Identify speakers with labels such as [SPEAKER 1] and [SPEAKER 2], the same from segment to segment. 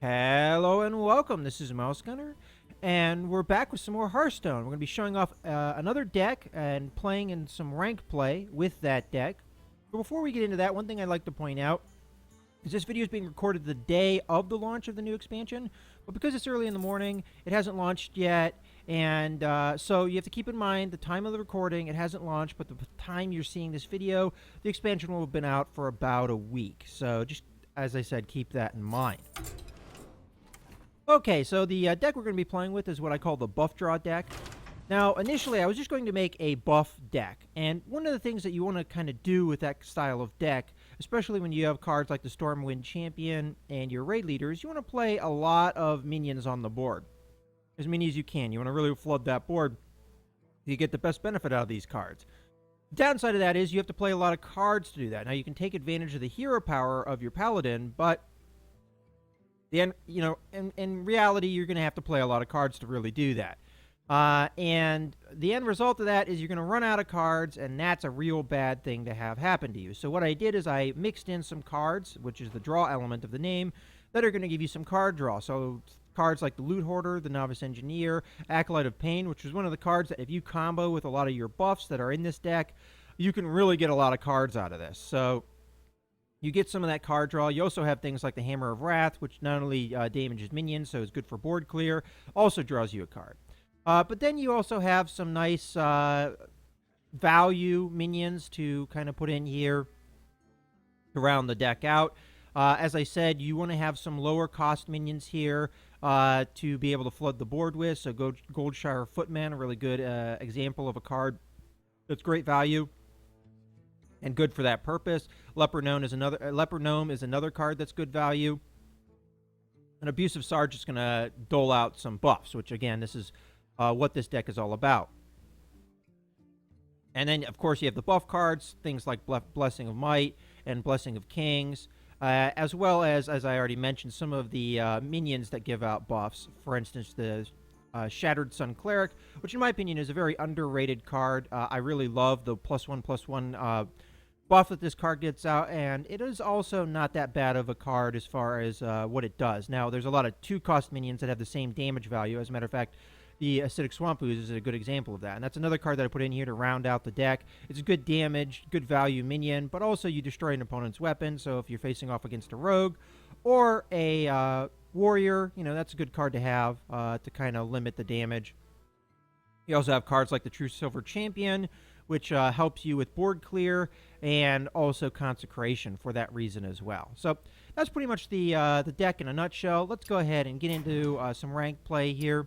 [SPEAKER 1] Hello and welcome. This is Mouse Gunner, and we're back with some more Hearthstone. We're going to be showing off another deck and playing in some rank play with that deck. But before we get into that, one thing I'd like to point out is this video is being recorded the day of the launch of the new expansion, but because it's early in the morning, it hasn't launched yet, and so you have to keep in mind the time of the recording. It hasn't launched, but the time you're seeing this video, the expansion will have been out for about a week. So just, as I said, keep that in mind. Okay, so the deck we're going to be playing with is what I call the buff draw deck. Now, initially, I was just going to make a buff deck, and one of the things that you want to kind of do with that style of deck, especially when you have cards like the Stormwind Champion and your raid leaders, you want to play a lot of minions on the board. As many as you can. You want to really flood that board so you get the best benefit out of these cards. The downside of that is you have to play a lot of cards to do that. Now, you can take advantage of the hero power of your Paladin, but in reality, you're going to have to play a lot of cards to really do that. And the end result of that is you're going to run out of cards, and that's a real bad thing to have happen to you. So what I did is I mixed in some cards, which is the draw element of the name, that are going to give you some card draw. So cards like the Loot Hoarder, the Novice Engineer, Acolyte of Pain, which is one of the cards that if you combo with a lot of your buffs that are in this deck, you can really get a lot of cards out of this. So you get some of that card draw. You also have things like the Hammer of Wrath, which not only damages minions, so is good for board clear, also draws you a card. But then you also have some nice value minions to kind of put in here to round the deck out. As I said, you want to have some lower cost minions here to be able to flood the board with. So Goldshire Footman, a really good example of a card that's great value and good for that purpose. Leper Gnome is another card that's good value. An Abusive Sarge is going to dole out some buffs, which again, this is what this deck is all about. And then, of course, you have the buff cards, things like Blessing of Might and Blessing of Kings, as well as I already mentioned, some of the minions that give out buffs. For instance, the Shattered Sun Cleric, which in my opinion is a very underrated card. I really love the +1/+1 buff that this card gets out, and it is also not that bad of a card as far as what it does. Now, there's a lot of 2-cost minions that have the same damage value. As a matter of fact, the Acidic Swamp Ooze is a good example of that, and that's another card that I put in here to round out the deck. It's a good damage, good value minion, but also you destroy an opponent's weapon, so if you're facing off against a rogue or a warrior, that's a good card to have to kind of limit the damage. You also have cards like the True Silver Champion, which helps you with board clear and also consecration for that reason as well. So that's pretty much the deck in a nutshell. Let's go ahead and get into some ranked play here.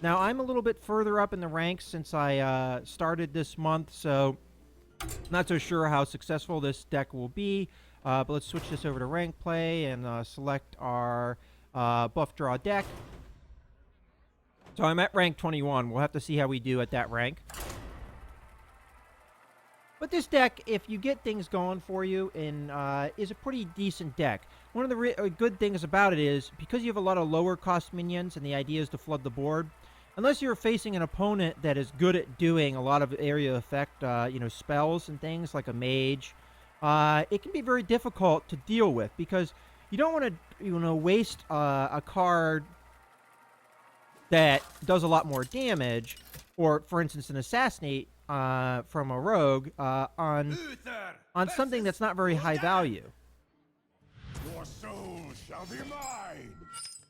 [SPEAKER 1] Now, I'm a little bit further up in the ranks since I started this month, so not so sure how successful this deck will be. But let's switch this over to ranked play and select our buff draw deck. So I'm at rank 21. We'll have to see how we do at that rank. But this deck, if you get things going for you, is a pretty decent deck. One of the good things about it is, because you have a lot of lower cost minions, and the idea is to flood the board, unless you're facing an opponent that is good at doing a lot of area effect, spells and things like a mage, it can be very difficult to deal with, because you don't want to, waste a card that does a lot more damage, or, for instance, an Assassinate from a rogue on something that's not very high value.
[SPEAKER 2] Your soul shall be mine.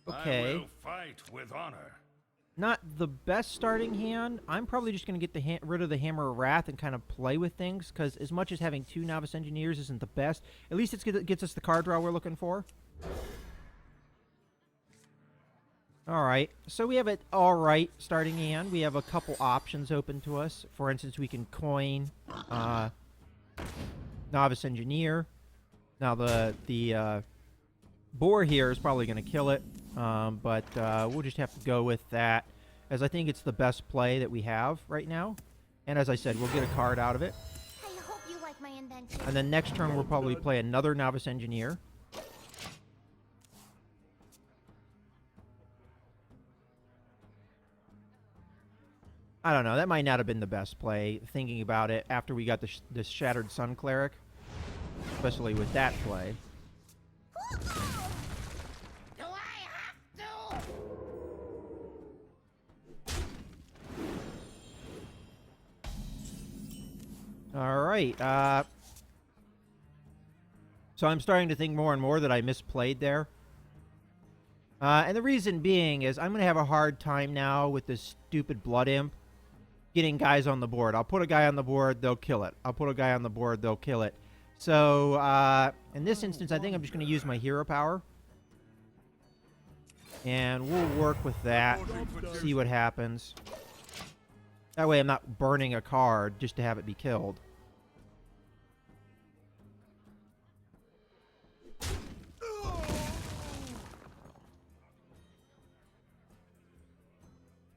[SPEAKER 1] Okay.
[SPEAKER 2] I will fight with honor.
[SPEAKER 1] Not the best starting hand. I'm probably just going to get rid of the Hammer of Wrath and kind of play with things, because as much as having 2 Novice Engineers isn't the best, at least it gets us the card draw we're looking for. Alright, so we have an alright starting hand. We have a couple options open to us. For instance, we can coin Novice Engineer. Now, the boar here is probably going to kill it, but we'll just have to go with that, as I think it's the best play that we have right now. And as I said, we'll get a card out of it.
[SPEAKER 3] I hope you like my invention.
[SPEAKER 1] And then next turn, we'll probably play another Novice Engineer. I don't know. That might not have been the best play, thinking about it, after we got this Shattered Sun Cleric. Especially with that play.
[SPEAKER 3] Do I have
[SPEAKER 1] All right. So I'm starting to think more and more that I misplayed there. And the reason being is I'm going to have a hard time now with this stupid Blood Imp getting guys on the board. I'll put a guy on the board, they'll kill it. I'll put a guy on the board, they'll kill it. So, in this instance, I think I'm just going to use my hero power. And we'll work with that, see what happens. That way I'm not burning a card just to have it be killed.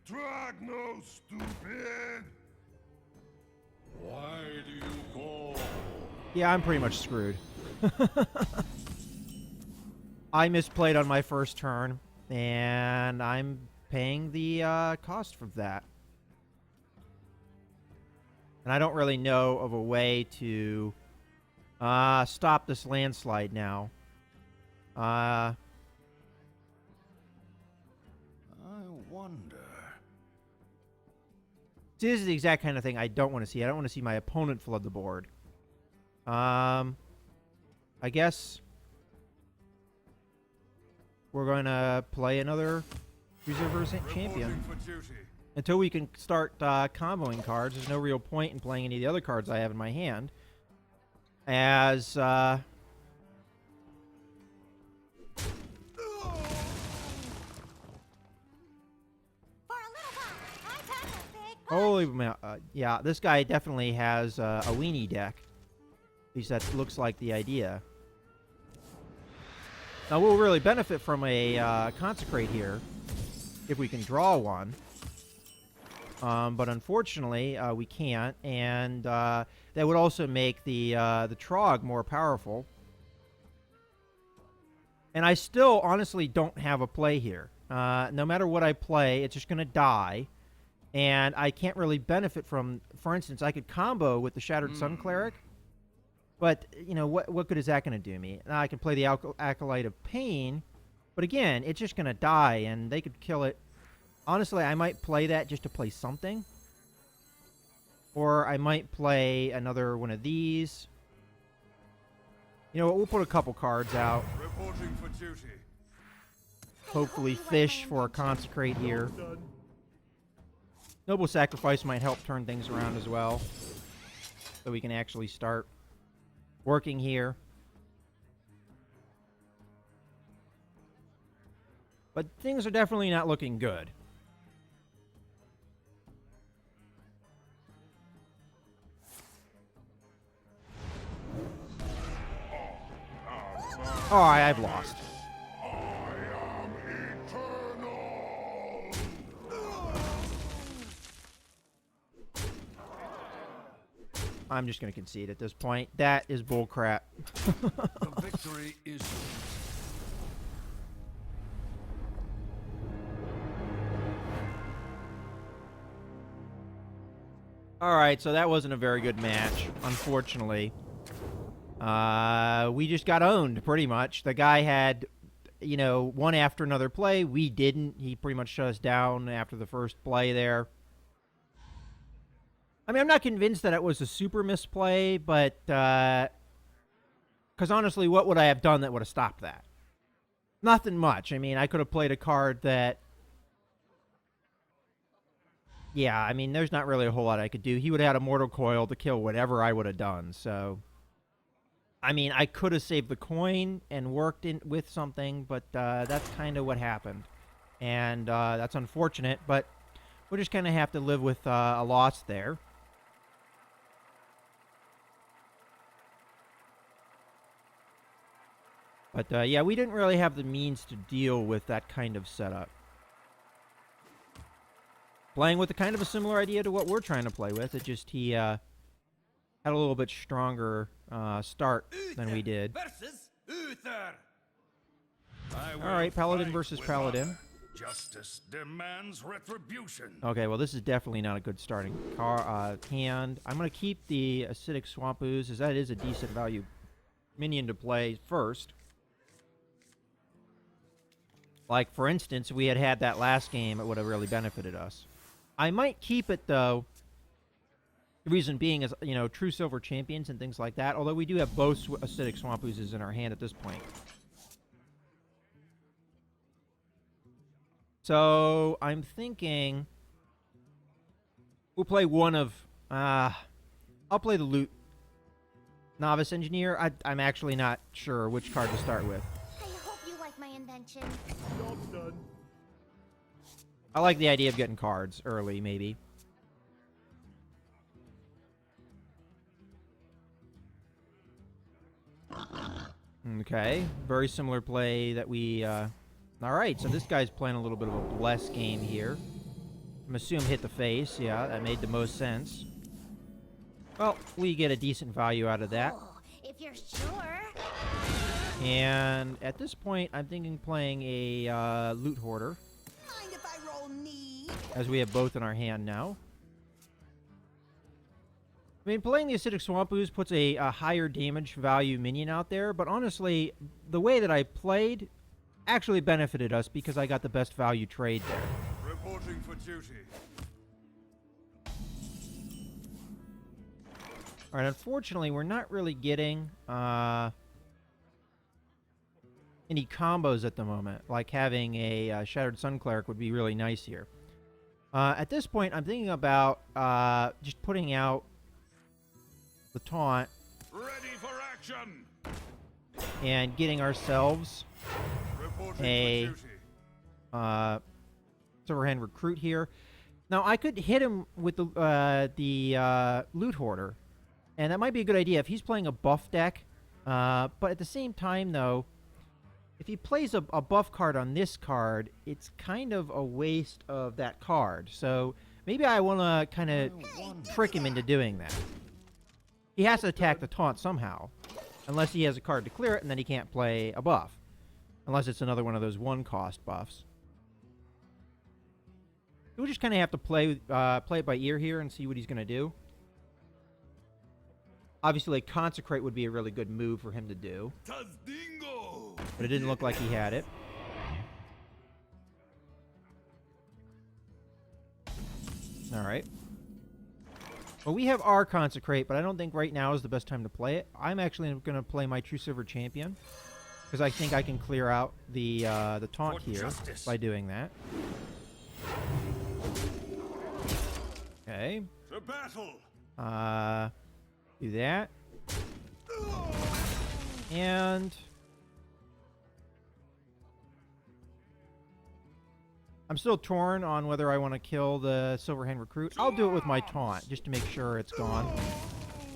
[SPEAKER 2] Drag no stupid! Why do you call?
[SPEAKER 1] Yeah, I'm pretty much screwed. I misplayed on my first turn, and I'm paying the cost for that. And I don't really know of a way to stop this landslide now.
[SPEAKER 2] I wonder.
[SPEAKER 1] See, this is the exact kind of thing I don't want to see. I don't want to see my opponent flood the board. I guess we're going to play another Reserve Champion. Until we can start comboing cards, there's no real point in playing any of the other cards I have in my hand. As, holy, yeah, this guy definitely has a weenie deck. At least that looks like the idea. Now, we'll really benefit from a Consecrate here, if we can draw one. But unfortunately, we can't, and that would also make the Trog more powerful. And I still, honestly, don't have a play here. No matter what I play, it's just going to die. And I can't really benefit from, for instance, I could combo with the Shattered Sun Cleric. But, you know, what good is that going to do me? Now I can play the Acolyte of Pain. But again, it's just going to die, and they could kill it. Honestly, I might play that just to play something. Or I might play another one of these. You know what, we'll put a couple cards out.
[SPEAKER 2] Reporting for duty.
[SPEAKER 1] Hopefully fish for a Consecrate here. Noble Sacrifice might help turn things around as well. So we can actually start working here. But things are definitely not looking good. Oh, I've lost. I'm just going to concede at this point. That is bullcrap.
[SPEAKER 2] The victory is.
[SPEAKER 1] All right, so that wasn't a very good match, unfortunately. We just got owned, pretty much. The guy had, you know, one after another play. We didn't. He pretty much shut us down after the first play there. I mean, I'm not convinced that it was a super misplay, but, because honestly, what would I have done that would have stopped that? Nothing much. I mean, I could have played a card that, yeah, I mean, there's not really a whole lot I could do. He would have had a Mortal Coil to kill whatever I would have done, so, I mean, I could have saved the coin and worked in with something, but, that's kind of what happened, and, that's unfortunate, but we'll just kind of have to live with, a loss there. But, yeah, we didn't really have the means to deal with that kind of setup. Playing with a kind of a similar idea to what we're trying to play with. It just he had a little bit stronger start than we did.
[SPEAKER 2] Versus Uther.
[SPEAKER 1] All right, Paladin versus Paladin.
[SPEAKER 2] Justice demands retribution.
[SPEAKER 1] Okay, well, this is definitely not a good starting hand. I'm going to keep the Acidic Swamp Ooze, as that is a decent value minion to play first. Like, for instance, if we had had that last game, it would have really benefited us. I might keep it, though. The reason being is, you know, true silver champions and things like that. Although we do have both acidic swamp oozes in our hand at this point. So, I'm thinking we'll play one of... I'll play the loot novice engineer. I'm actually not sure which card to start with.
[SPEAKER 3] I hope you like my invention.
[SPEAKER 4] Job's done.
[SPEAKER 1] I like the idea of getting cards early, maybe. Okay, very similar play that we, Alright, so this guy's playing a little bit of a bless game here. I'm assuming hit the face, yeah, that made the most sense. Well, we get a decent value out of that.
[SPEAKER 3] Oh, if you're sure.
[SPEAKER 1] And at this point, I'm thinking playing a, loot hoarder.
[SPEAKER 5] Mind if I roll knee?
[SPEAKER 1] As we have both in our hand now. I mean, playing the Acidic Swamp Ooze puts a higher damage value minion out there, but honestly, the way that I played actually benefited us because I got the best value trade there.
[SPEAKER 2] Reporting for duty.
[SPEAKER 1] Alright, unfortunately, we're not really getting any combos at the moment. Like having a Shattered Sun Cleric would be really nice here. At this point, I'm thinking about just putting out the taunt
[SPEAKER 2] Ready for action.
[SPEAKER 1] and getting ourselves
[SPEAKER 2] Reporting
[SPEAKER 1] a
[SPEAKER 2] for duty.
[SPEAKER 1] Silverhand Recruit here. Now, I could hit him with the Loot Hoarder, and that might be a good idea if he's playing a buff deck. But at the same time, though, if he plays a buff card on this card, it's kind of a waste of that card. So maybe I want to kind of trick him into doing that. He has to attack the taunt somehow. Unless he has a card to clear it, and then he can't play a buff. Unless it's another one of those one-cost buffs. We'll just kind of have to play it by ear here and see what he's going to do. Obviously, like, Consecrate would be a really good move for him to do.
[SPEAKER 2] Tazdingo.
[SPEAKER 1] But it didn't look like he had it. Alright. Well, we have our Consecrate, but I don't think right now is the best time to play it. I'm actually going to play my True Silver Champion. Because I think I can clear out the taunt
[SPEAKER 2] For
[SPEAKER 1] here
[SPEAKER 2] justice.
[SPEAKER 1] by doing that. Okay.
[SPEAKER 2] To battle.
[SPEAKER 1] Do that. And I'm still torn on whether I want to kill the Silverhand Recruit. I'll do it with my taunt, just to make sure it's gone.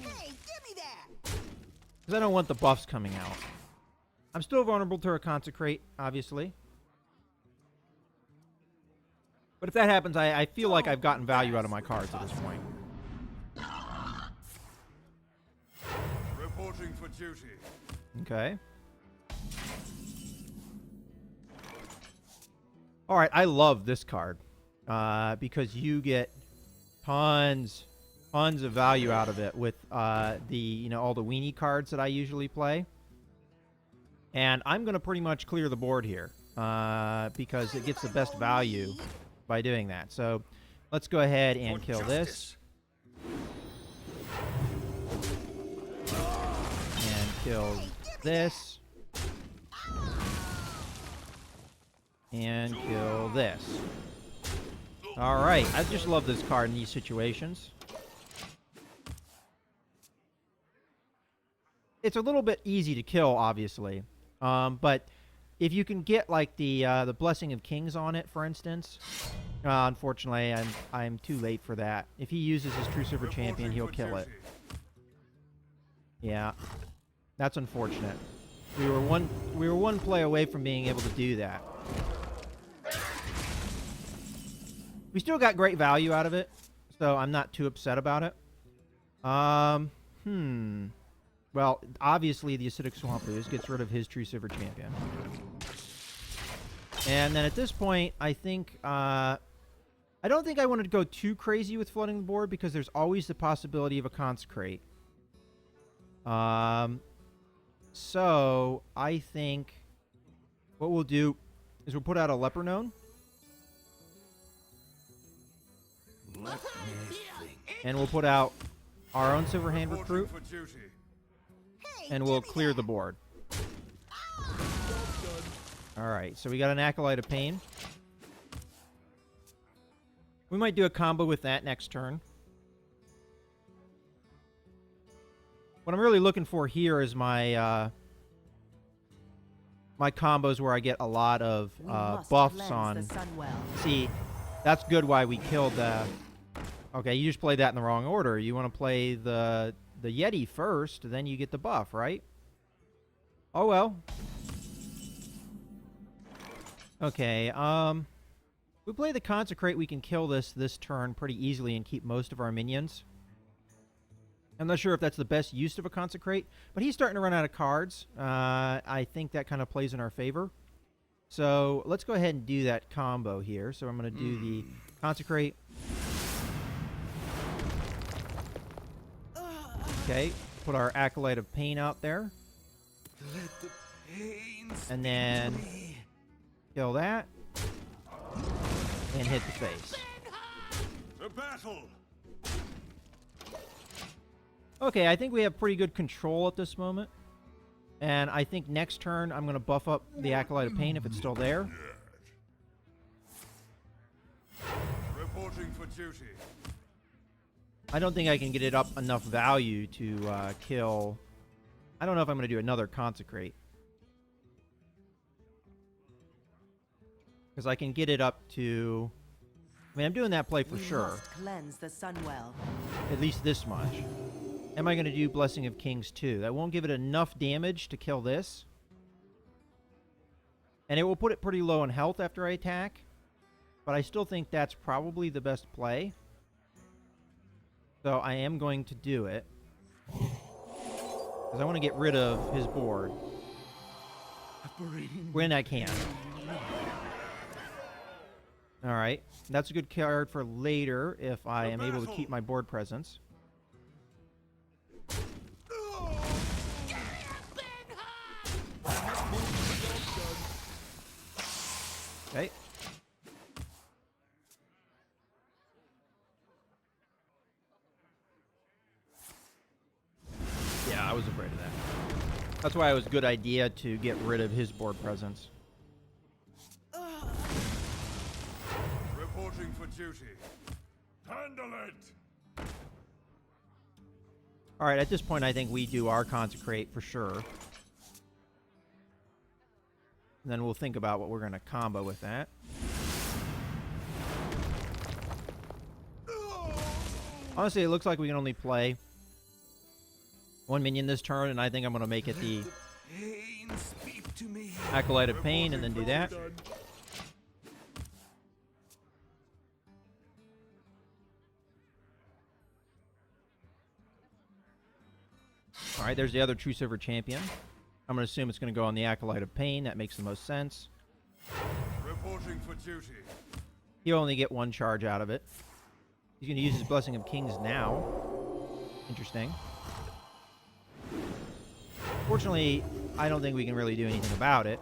[SPEAKER 5] Hey, give me that!
[SPEAKER 1] Because I don't want the buffs coming out. I'm still vulnerable to a Consecrate, obviously. But if that happens, I feel like I've gotten value out of my cards at this point.
[SPEAKER 2] Reporting for duty.
[SPEAKER 1] Okay. Alright, I love this card. Because you get tons of value out of it with all the weenie cards that I usually play. And I'm going to pretty much clear the board here. Because it gets the best value by doing that. So, let's go ahead and
[SPEAKER 2] For
[SPEAKER 1] kill this. And kill this. And kill this. Alright, I just love this card in these situations. It's a little bit easy to kill, obviously. But if you can get like the Blessing of Kings on it, for instance, unfortunately, I'm too late for that. If he uses his True Silver Champion, he'll kill it. Yeah, that's unfortunate. We were one play away from being able to do that. We still got great value out of it, so I'm not too upset about it. Well, obviously the Acidic Swamp Ooze gets rid of his True Silver Champion. And then at this point, I think, I don't think I want to go too crazy with flooding the board because there's always the possibility of a Consecrate. So, I think what we'll do is we'll put out a leper gnome.
[SPEAKER 2] Let me think.
[SPEAKER 1] And we'll put out our own Silverhand
[SPEAKER 2] Reporting
[SPEAKER 1] recruit.
[SPEAKER 2] for duty.
[SPEAKER 5] Hey,
[SPEAKER 1] And
[SPEAKER 5] give
[SPEAKER 1] we'll
[SPEAKER 5] me
[SPEAKER 1] clear
[SPEAKER 5] that.
[SPEAKER 1] the board. Alright, so we got an Acolyte of Pain. We might do a combo with that next turn. What I'm really looking for here is my my combos where I get a lot of
[SPEAKER 4] We must
[SPEAKER 1] buffs
[SPEAKER 4] cleanse
[SPEAKER 1] on.
[SPEAKER 4] the Sunwell.
[SPEAKER 1] See, that's good why we killed the... Okay, you just played that in the wrong order. You want to play the Yeti first, then you get the buff, right? Oh well. Okay, we play the Consecrate, we can kill this turn pretty easily and keep most of our minions. I'm not sure if that's the best use of a Consecrate, but he's starting to run out of cards. I think that kind of plays in our favor. So let's go ahead and do that combo here. So I'm going to do the Consecrate. Okay, put our Acolyte of Pain out there.
[SPEAKER 2] Let the pain
[SPEAKER 1] And then kill that. And hit the face.
[SPEAKER 2] The battle.
[SPEAKER 1] Okay, I think we have pretty good control at this moment. And I think next turn I'm going to buff up the Acolyte of Pain if it's still there.
[SPEAKER 2] Reporting for duty.
[SPEAKER 1] I don't think I can get it up enough value to kill... I don't know if I'm going to do another Consecrate. Because I can get it up to... I mean, I'm doing that play for
[SPEAKER 4] We
[SPEAKER 1] sure.
[SPEAKER 4] must cleanse the Sunwell.
[SPEAKER 1] At least this much. Am I going to do Blessing of Kings too? That won't give it enough damage to kill this. And it will put it pretty low in health after I attack. But I still think that's probably the best play. So I am going to do it. Because I want to get rid of his board. When I can. Alright. That's a good card for later if I am able to keep my board presence. Okay. Yeah, I was afraid of that. That's why it was a good idea to get rid of his board presence.
[SPEAKER 2] Reporting for duty. Handle it.
[SPEAKER 1] Alright, at this point I think we do our Consecrate for sure. And then we'll think about what we're going to combo with that. Honestly, it looks like we can only play one minion this turn, and I think I'm going to make it the
[SPEAKER 2] Pain speak to me.
[SPEAKER 1] Acolyte of Pain and then do that. Alright, there's the other True Silver Champion. I'm going to assume it's going to go on the Acolyte of Pain. That makes the most sense.
[SPEAKER 2] Reporting for duty.
[SPEAKER 1] He'll only get one charge out of it. He's going to use his Blessing of Kings now. Interesting. Fortunately, I don't think we can really do anything about it.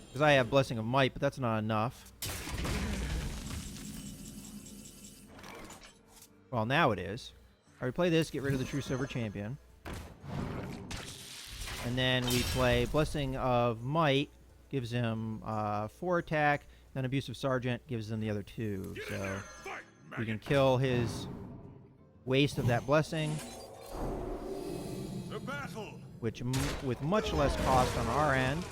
[SPEAKER 1] Because I have Blessing of Might, but that's not enough. Well, now it is. All right, we play this, get rid of the True Silver Champion. And then we play Blessing of Might, gives him 4 attack, then Abusive Sergeant gives him the other 2. So we can kill his waste of that Blessing,
[SPEAKER 2] The battle.
[SPEAKER 1] which with much less cost on our end.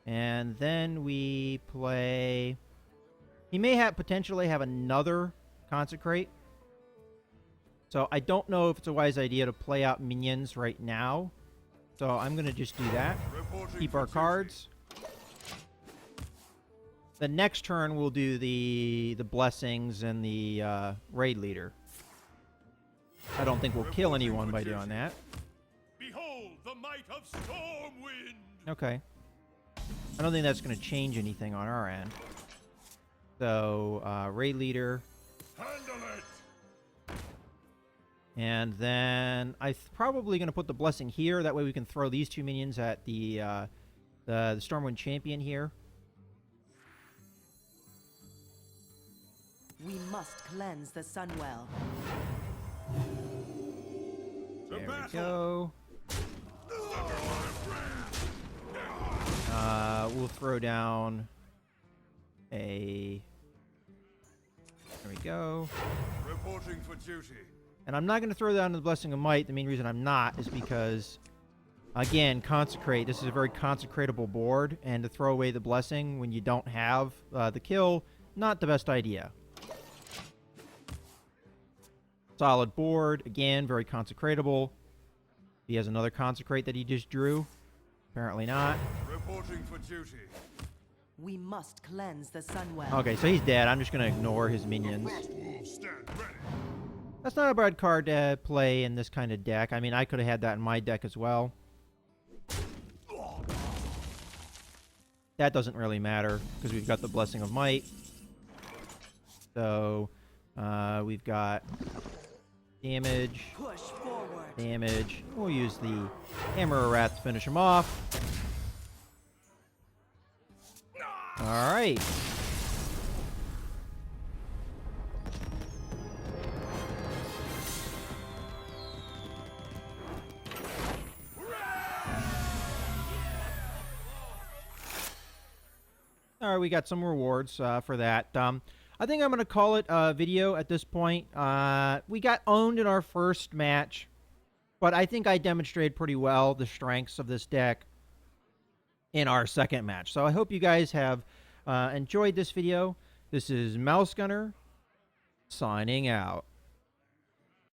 [SPEAKER 1] And then we play... He may have potentially have another Consecrate. So I don't know if it's a wise idea to play out minions right now. So I'm going to just do that.
[SPEAKER 2] Reporting
[SPEAKER 1] Keep
[SPEAKER 2] for
[SPEAKER 1] our
[SPEAKER 2] duty.
[SPEAKER 1] cards. The next turn we'll do the blessings and the raid leader. I don't think we'll kill anyone by doing that.
[SPEAKER 2] Behold the might of Stormwind.
[SPEAKER 1] Okay. I don't think that's going to change anything on our end. So, raid leader.
[SPEAKER 2] Handle it.
[SPEAKER 1] And then I'm probably going to put the blessing here. That way we can throw these 2 minions at the the Stormwind champion here.
[SPEAKER 4] We must cleanse the Sunwell.
[SPEAKER 2] To
[SPEAKER 1] There we
[SPEAKER 2] battle!
[SPEAKER 1] go. We'll throw down a... There we go.
[SPEAKER 2] Reporting for duty.
[SPEAKER 1] And I'm not going to throw down the Blessing of Might. The main reason I'm not is because, again, Consecrate. This is a very consecratable board, and to throw away the Blessing when you don't have the kill, not the best idea. Solid board. Again, very consecratable. He has another Consecrate that he just drew. Apparently not.
[SPEAKER 2] Reporting for duty.
[SPEAKER 4] We must cleanse the Sunwell.
[SPEAKER 1] Okay, so he's dead. I'm just going to ignore his minions.
[SPEAKER 2] Frost wolves stand ready.
[SPEAKER 1] That's not a bad card to play in this kind of deck. I mean, I could have had that in my deck as well. That doesn't really matter because we've got the Blessing of Might. So, we've got damage,
[SPEAKER 4] Push forward.
[SPEAKER 1] damage. We'll use the Hammer of Wrath to finish him off. Alright. Alright, we got some rewards for that. I think I'm going to call it a video at this point. We got owned in our first match, but I think I demonstrated pretty well the strengths of this deck in our second match. So I hope you guys have enjoyed this video. This is Mouse Gunner signing out.